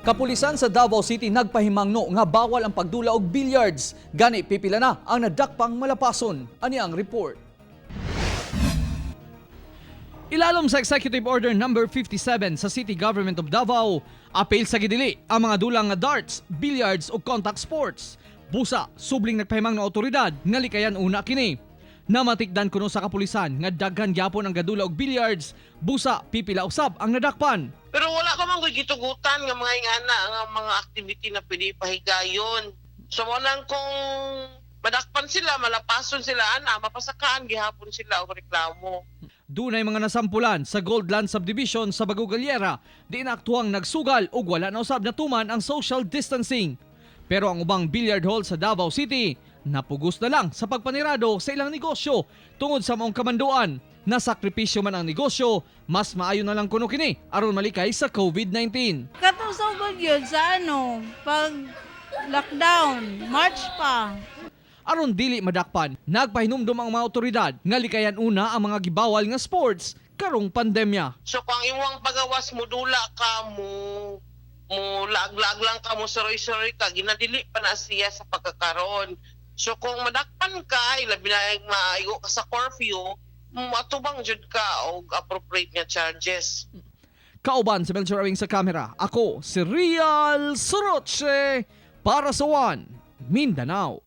Kapulisan sa Davao City nagpahimangno nga bawal ang pagdula og billiards. Gani pipila na ang nadakpang malapason. Ani ang report. Ilalom sa Executive Order No. 57 sa City Government of Davao, apil sa gidili ang mga dulang nga darts, billiards o contact sports. Busa, subling nagpahimang ng otoridad nga likayan una kini. Namatikdan kuno sa kapulisan nga daghan gyapon ang gadula og billiards, busa pipila usab ang nadakpan. Pero wala ka man gitugutan nga mga ingana nga mga activity na pwede pahigayon. So walang kung madakpan sila, malapason sila, mapasakaan gihapon sila og reklamo. Dunay mga nasampulan sa Goldland Subdivision sa Bagugalera, di naaktuhang nagsugal ug wala na usab natuman ang social distancing. Pero ang ubang billiard hall sa Davao City, napugos na lang sa pagpanirado sa ilang negosyo tungod sa maong kamanduan. Nasakripisyo man ang negosyo, mas maayo na lang kuno kini aron malikay sa COVID-19. Katusog yun sa pag lockdown, March pa. Aron dili madakpan, nagpahinumdum ang mga otoridad nga likayan una ang mga gibawal nga sports karong pandemya. So kung imong pagawas mo dula ka mo lag-lag lang ka mo soroy-soroy ka, ginadili pa na siya sa pagkakaroon. So kung madakpan ka, ilabi na maigo ka sa curfew, matubang jud ka og appropriate nga charges. Kauban sa Melchor Awing sa kamera, ako si Real Soroche para sa One Mindanao.